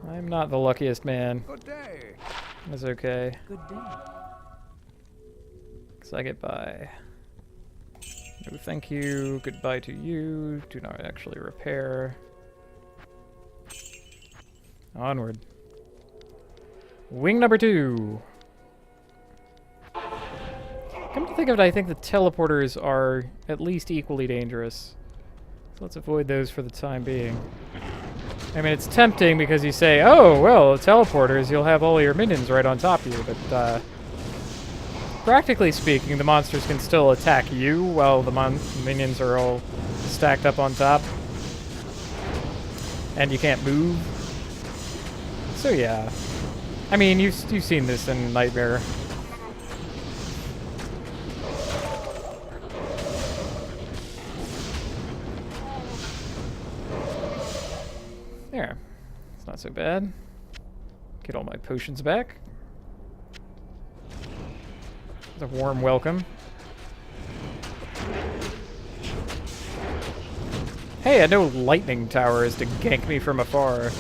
I'm not the luckiest man. Good day. That's okay. Good day. Because I get by. No thank you. Goodbye to you. Do not actually repair. Onward. Wing number 2. Come to think of it, I think the teleporters are at least equally dangerous. So let's avoid those for the time being. I mean, it's tempting because you say, oh, well, teleporters, you'll have all your minions right on top of you, but practically speaking, the monsters can still attack you while the minions are all stacked up on top. And you can't move. So yeah. I mean, you've seen this in Nightmare. There. It's not so bad. Get all my potions back. It's a warm welcome. Hey, I know lightning towers to gank me from afar.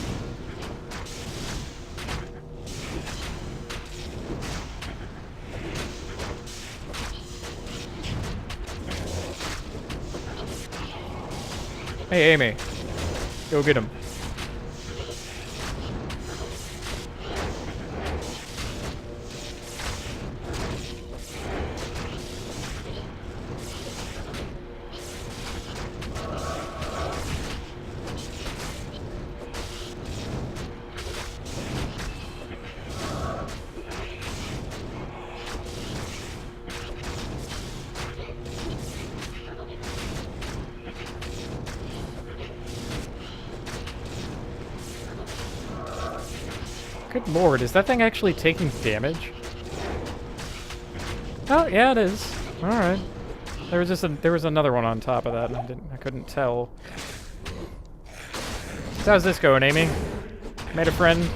Hey, Amy. Go get him. Good lord, is that thing actually taking damage? Oh, yeah, it is. All right. There was another one on top of that, and I couldn't tell. So how's this going, Amy? Made a friend?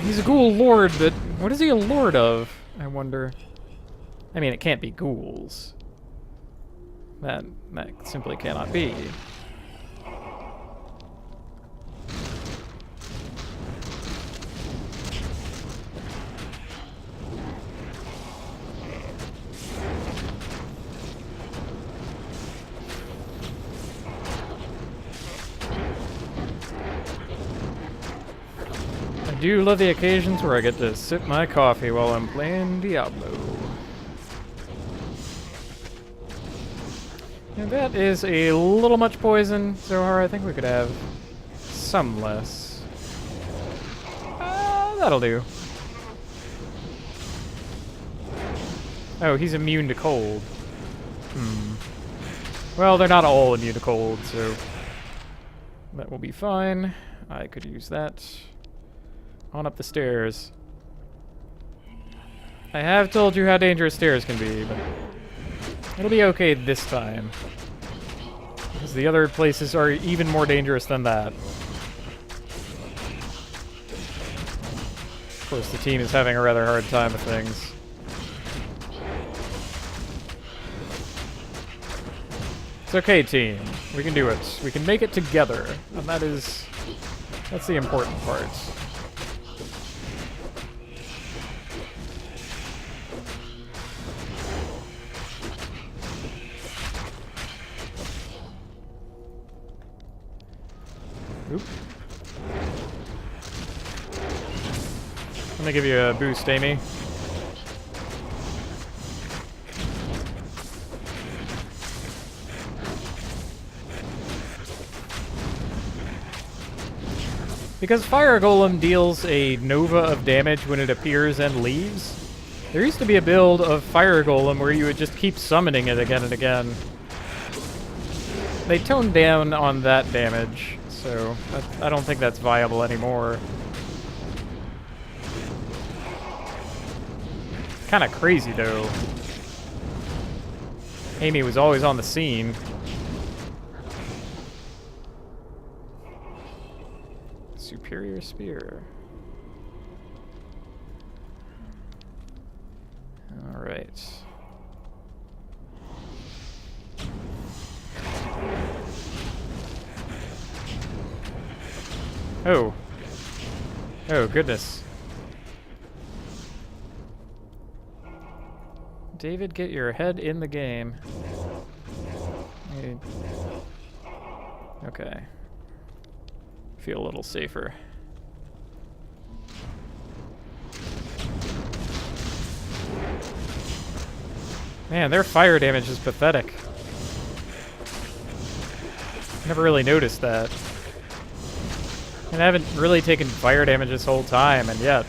He's a ghoul lord, but what is he a lord of? I wonder. I mean, it can't be ghouls. That simply cannot be. I do love the occasions where I get to sip my coffee while I'm playing Diablo. And that is a little much poison, Zohar. I think we could have some less. That'll do. Oh, he's immune to cold. Well, they're not all immune to cold, so that will be fine. I could use that. On up the stairs. I have told you how dangerous stairs can be, but it'll be okay this time. Because the other places are even more dangerous than that. Of course, the team is having a rather hard time of things. It's okay, team. We can do it. We can make it together. And that's the important part. Oop. Let me give you a boost, Amy. Because Fire Golem deals a nova of damage when it appears and leaves, there used to be a build of Fire Golem where you would just keep summoning it again and again. They toned down on that damage. So, I don't think that's viable anymore. Kind of crazy, though. Amy was always on the scene. Superior Spear. Alright. Oh. Oh, goodness. David, get your head in the game. Okay. Feel a little safer. Man, their fire damage is pathetic. Never really noticed that. And I haven't really taken fire damage this whole time, and yet.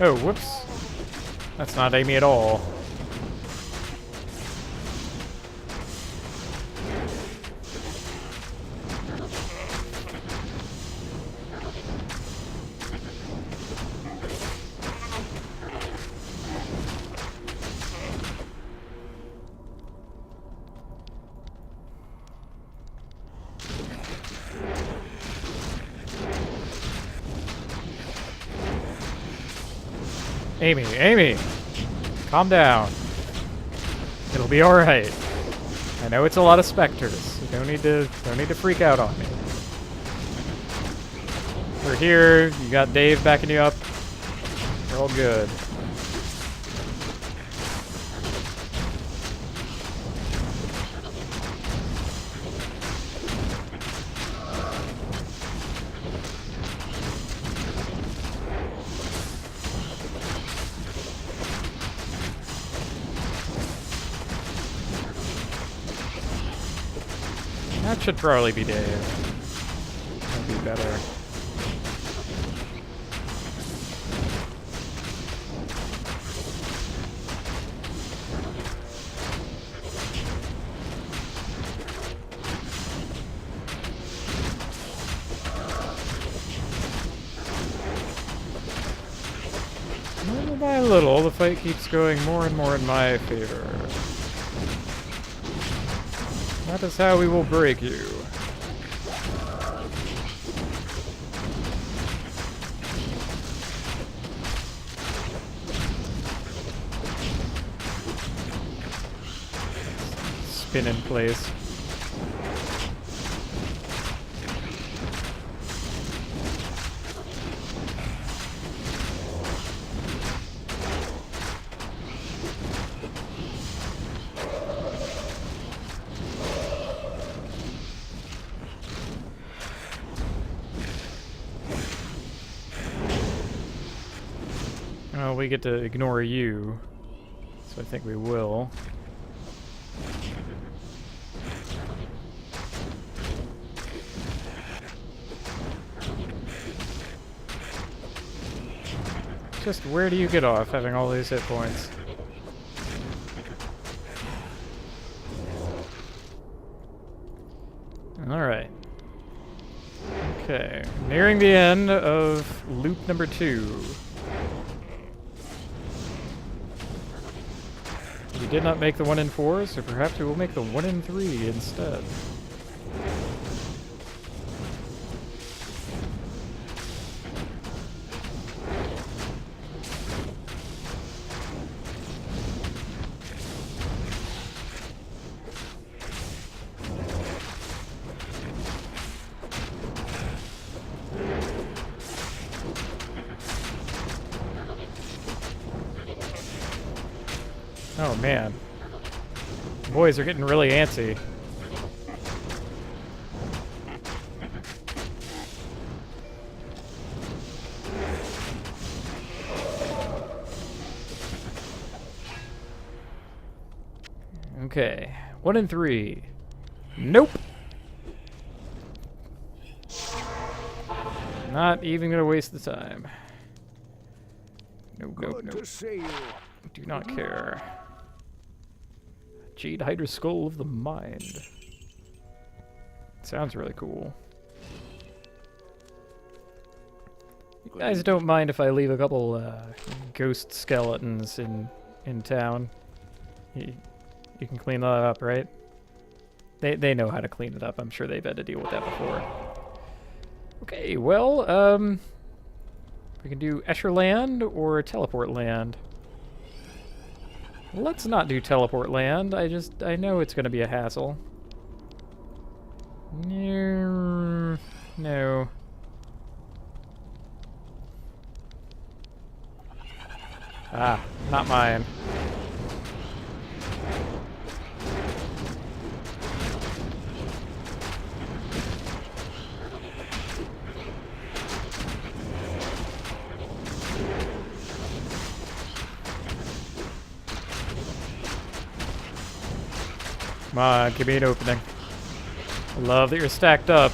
Oh, whoops. That's not Amy at all. Amy, Amy! Calm down. It'll be alright. I know it's a lot of specters. You don't need to freak out on me. We're here, you got Dave backing you up. We're all good. That should probably be Dave. That'd be better. Little by little, the fight keeps going more and more in my favor. That is how we will break you. Spin in place. Well, we get to ignore you, so I think we will. Just where do you get off having all these hit points? Alright. Okay, nearing the end of loop number 2. We did not make the 1 in 4, so perhaps we will make the 1 in 3 instead. Oh man. Boys are getting really antsy. Okay. 1 in 3. Nope. Not even gonna waste the time. Nope, nope, nope. Do not care. Jade Hydra Skull of the Mind. Sounds really cool. You guys don't mind if I leave a couple ghost skeletons in town? You can clean that up, right? They know how to clean it up. I'm sure they've had to deal with that before. Okay, well, we can do Escher Land or Teleport Land. Let's not do Teleport Land. I know it's going to be a hassle. No. Ah, not mine. Come on, give me an opening. I love that you're stacked up.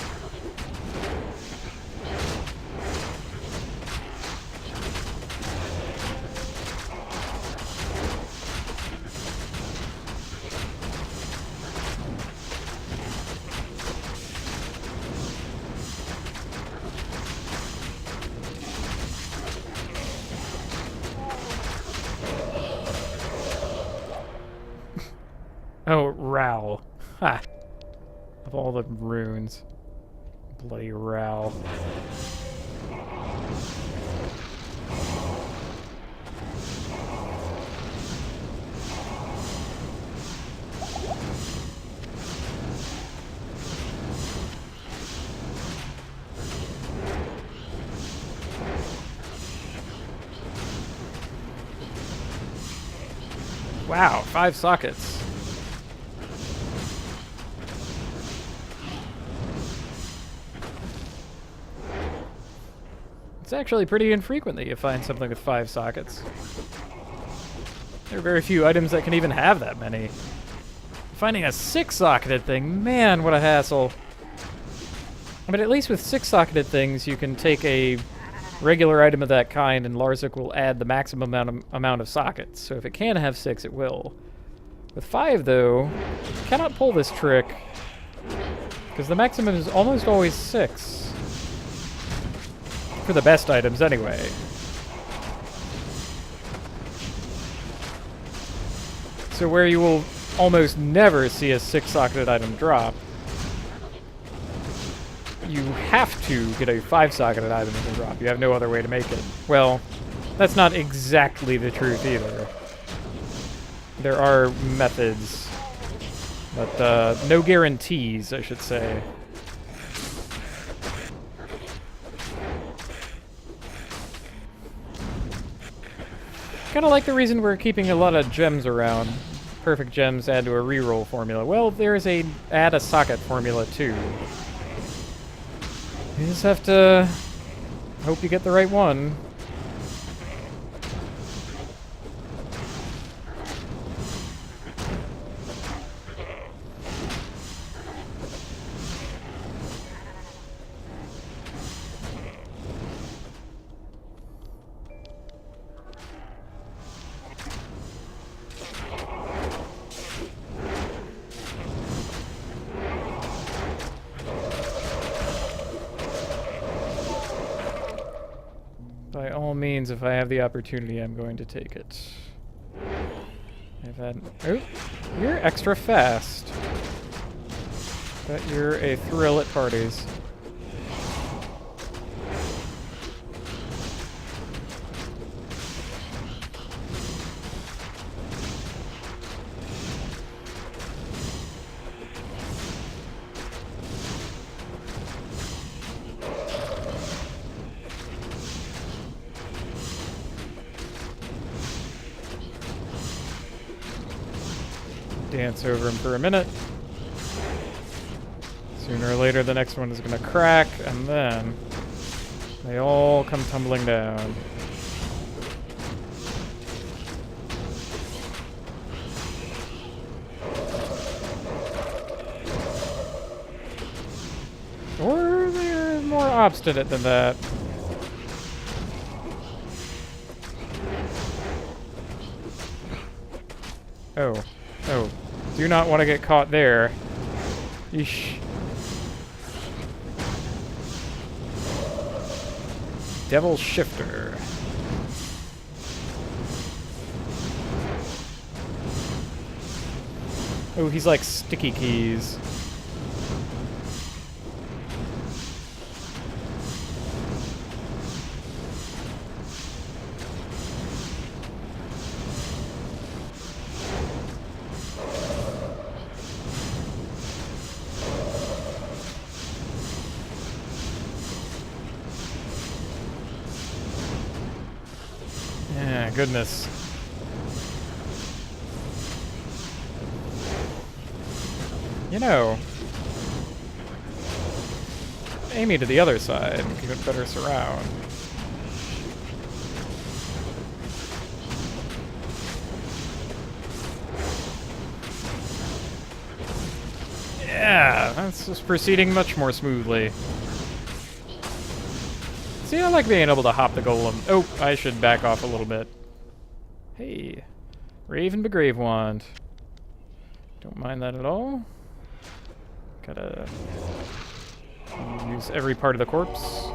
Oh, Ral. Ha! Of all the runes. Bloody Ral. Wow, 5 sockets. It's actually pretty infrequent that you find something with 5 sockets. There are very few items that can even have that many. Finding a 6-socketed thing, man, what a hassle. But at least with 6-socketed things, you can take a regular item of that kind, and Larzik will add the maximum amount of sockets. So if it can have 6, it will. With 5, though, you cannot pull this trick, because the maximum is almost always 6. For the best items, anyway. So where you will almost never see a 6-socketed item drop, you have to get a 5-socketed item to drop. You have no other way to make it. Well, that's not exactly the truth either. There are methods, but no guarantees, I should say. Kind of like the reason we're keeping a lot of gems around. Perfect gems add to a reroll formula. Well, there's a add a socket formula too. You just have to hope you get the right one. By all means, if I have the opportunity, I'm going to take it. I've had... Oh, you're extra fast. But you're a thrill at parties. Dance over him for a minute. Sooner or later, the next one is going to crack, and then they all come tumbling down. Or they're more obstinate than that. Oh. Oh. Do not want to get caught there. Yeesh. Devil Shifter. Oh, he's like sticky keys. Yeah, goodness. You know, aim me to the other side and give it better surround. Yeah, that's just proceeding much more smoothly. See, I like being able to hop the golem. Oh, I should back off a little bit. Hey, Raven Begrave Wand. Don't mind that at all. Gotta use every part of the corpse.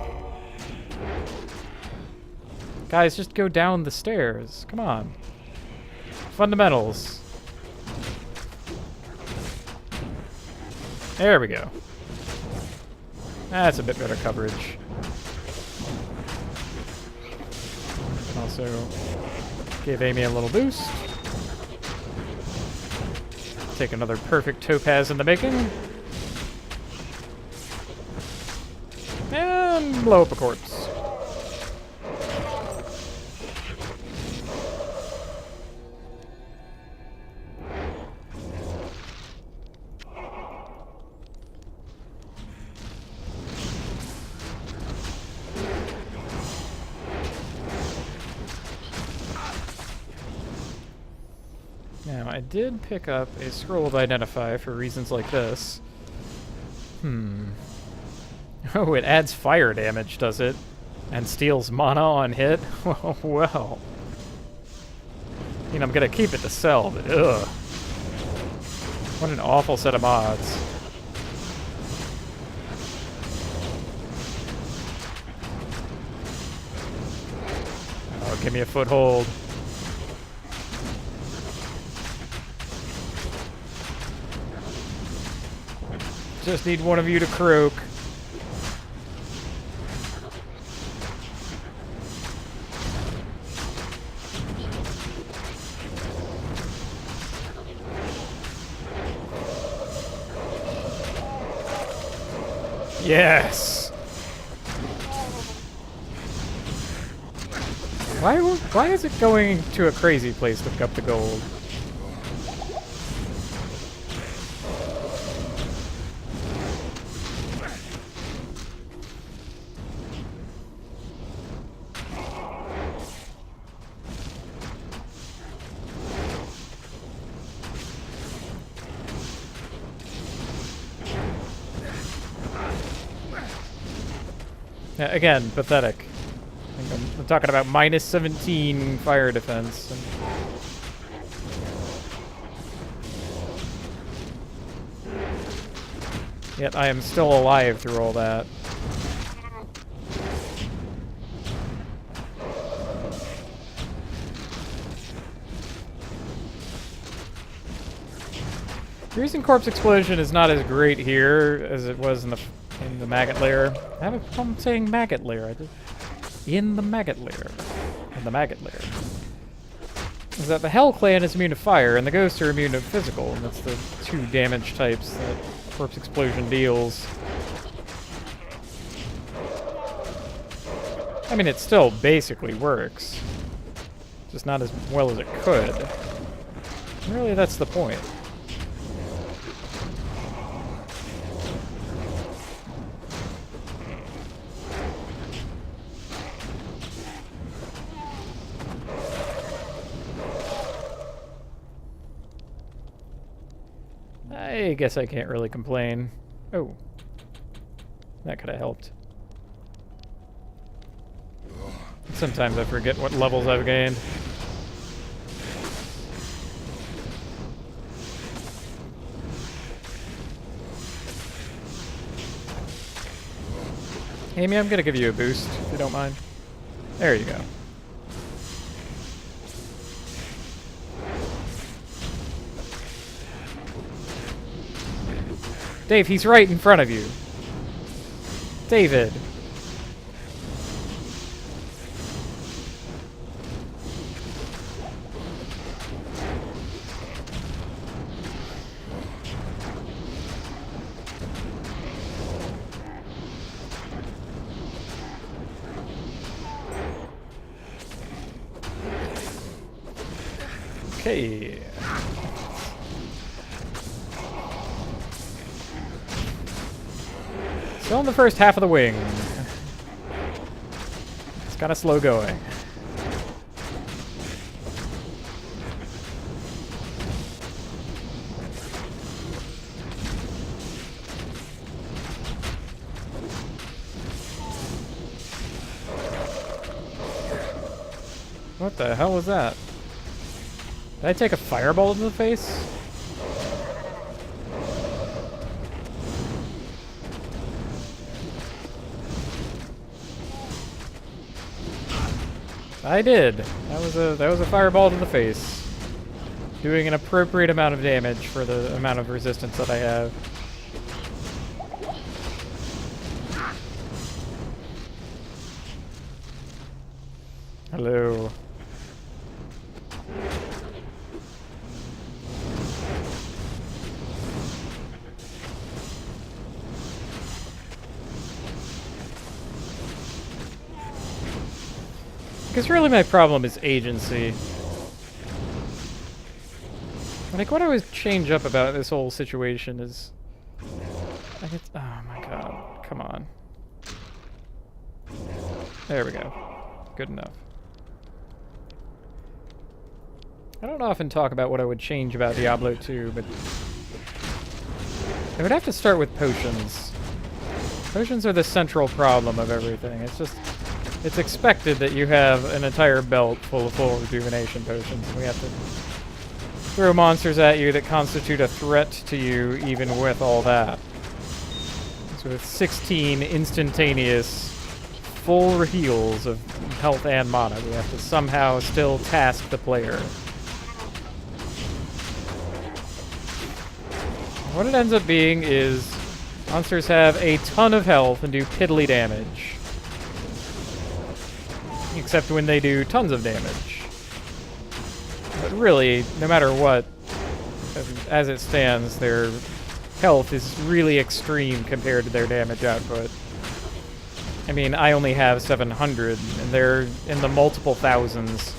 Guys, just go down the stairs. Come on. Fundamentals. There we go. That's a bit better coverage. Also, give Amy a little boost. Take another perfect topaz in the making. And blow up a corpse. Now, I did pick up a scroll of Identify for reasons like this. Oh, it adds fire damage, does it? And steals mana on hit? Well. I mean, I'm gonna keep it to sell, but ugh. What an awful set of mods. Oh, give me a foothold. Just need one of you to croak. Yes. Why is it going to a crazy place to pick up the gold? Yeah, again, pathetic. I'm talking about minus 17 fire defense. Yet I am still alive through all that. The reason Corpse Explosion is not as great here as it was in the maggot lair. I have a problem saying maggot lair. In the maggot lair. In the maggot lair. Is that the Hell Clan is immune to fire and the Ghosts are immune to physical, and that's the two damage types that Corpse Explosion deals. I mean, it still basically works. Just not as well as it could. And really, that's the point. I guess I can't really complain. Oh. That could have helped. Sometimes I forget what levels I've gained. Amy, I'm gonna give you a boost, if you don't mind. There you go. Dave, he's right in front of you. David. Okay. Still in the first half of the wing. It's kind of slow going. What the hell was that? Did I take a fireball to the face? I did. That was a fireball to the face. Doing an appropriate amount of damage for the amount of resistance that I have. Hello. Because really my problem is agency. Like, what I would change up about this whole situation is... oh my god, come on. There we go. Good enough. I don't often talk about what I would change about Diablo 2, but... I would have to start with potions. Potions are the central problem of everything. It's just... It's expected that you have an entire belt full of full rejuvenation potions, and we have to throw monsters at you that constitute a threat to you even with all that. So with 16 instantaneous full heals of health and mana, we have to somehow still task the player. What it ends up being is monsters have a ton of health and do piddly damage. Except when they do tons of damage. But really, no matter what, as it stands, their health is really extreme compared to their damage output. I mean, I only have 700, and they're in the multiple thousands.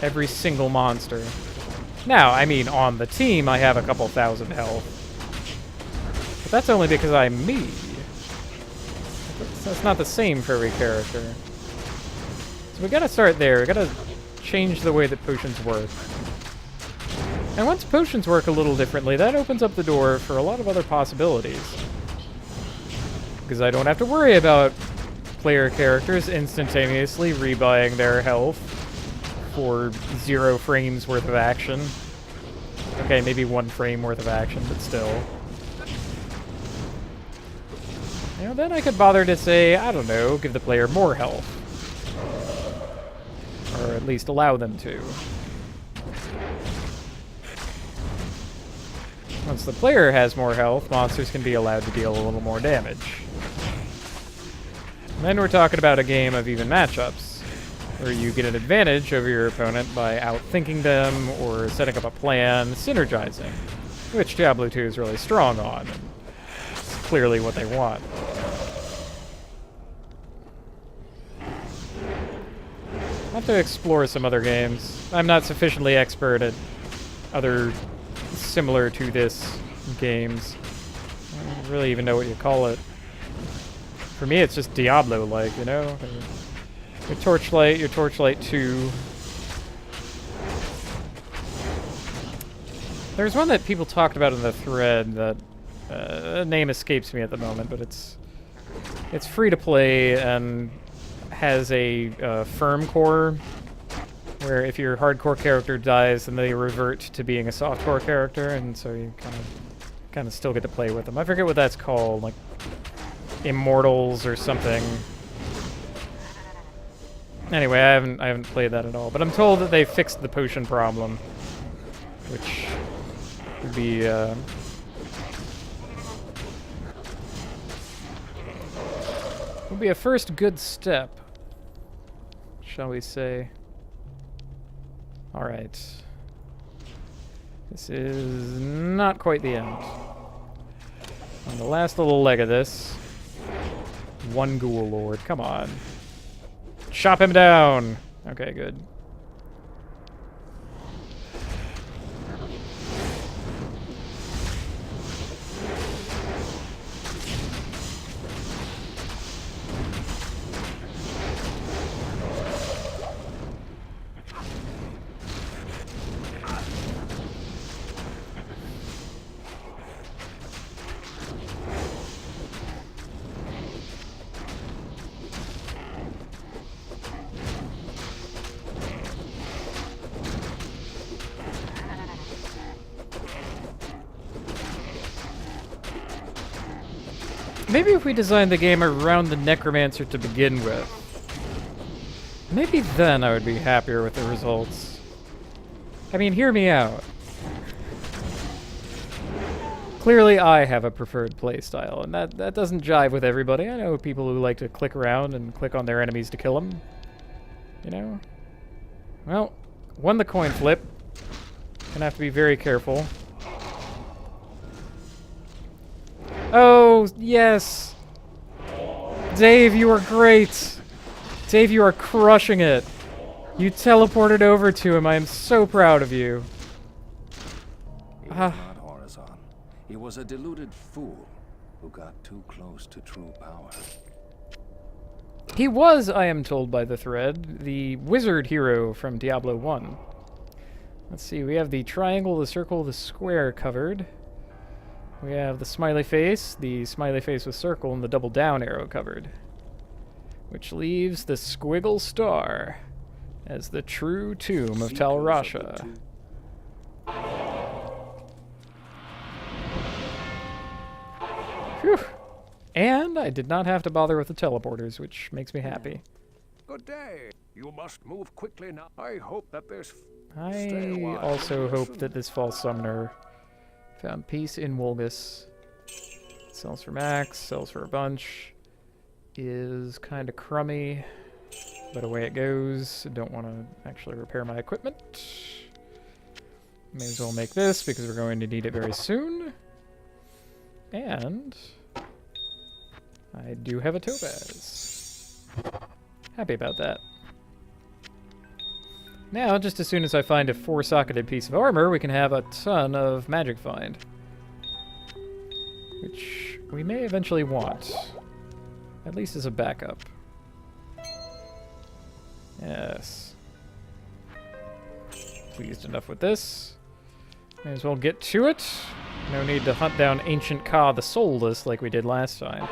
Every single monster. Now, I mean, on the team, I have a couple thousand health. But that's only because I'm me. That's not the same for every character. So we gotta start there. We gotta change the way that potions work. And once potions work a little differently, that opens up the door for a lot of other possibilities. Because I don't have to worry about player characters instantaneously rebuying their health for 0 frames worth of action. Okay, maybe 1 frame worth of action, but still. You know, then I could bother to say, I don't know, give the player more health. Or at least allow them to. Once the player has more health, monsters can be allowed to deal a little more damage. And then we're talking about a game of even matchups, where you get an advantage over your opponent by outthinking them, or setting up a plan, synergizing, which Diablo 2 is really strong on. It's clearly what they want. I'll have to explore some other games. I'm not sufficiently expert at other similar to this games. I don't really even know what you call it. For me, it's just Diablo-like, you know? Your Torchlight 2. There's one that people talked about in the thread that the name escapes me at the moment, but it's free to play and has a firm core where if your hardcore character dies, then they revert to being a softcore character, and so you kind of kind of still get to play with them. I forget what that's called, like Immortals or something. Anyway, I haven't played that at all, but I'm told that they fixed the potion problem, which would be a first good step, shall we say. All right. This is not quite the end. On the last little leg of this, one ghoul lord. Come on. Chop him down! Okay, good. Maybe if we designed the game around the Necromancer to begin with, maybe then I would be happier with the results. I mean, hear me out. Clearly I have a preferred playstyle, and that doesn't jive with everybody. I know people who like to click around and click on their enemies to kill them. You know? Well, won the coin flip. Gonna have to be very careful. Oh, yes! Dave, you are great! Dave, you are crushing it! You teleported over to him. I am so proud of you. He was not Horizon. He was a deluded fool who got too close to true power. He was, I am told by the thread, the wizard hero from Diablo 1. Let's see, we have the triangle, the circle, the square covered. We have the smiley face with circle, and the double down arrow covered. Which leaves the squiggle star as the true tomb of Tal Rasha. Phew. And I did not have to bother with the teleporters, which makes me happy. Good day. You must move quickly now. I hope that there's... I also hope that this false summoner found peace in Wolgus. Sells for max, sells for a bunch. Is kind of crummy, but away it goes. Don't want to actually repair my equipment. May as well make this because we're going to need it very soon. And I do have a topaz. Happy about that. Now, just as soon as I find a 4-socketed piece of armor, we can have a ton of magic find. Which we may eventually want. At least as a backup. Yes. Pleased enough with this. May as well get to it. No need to hunt down Ancient Ka the Soulless like we did last time.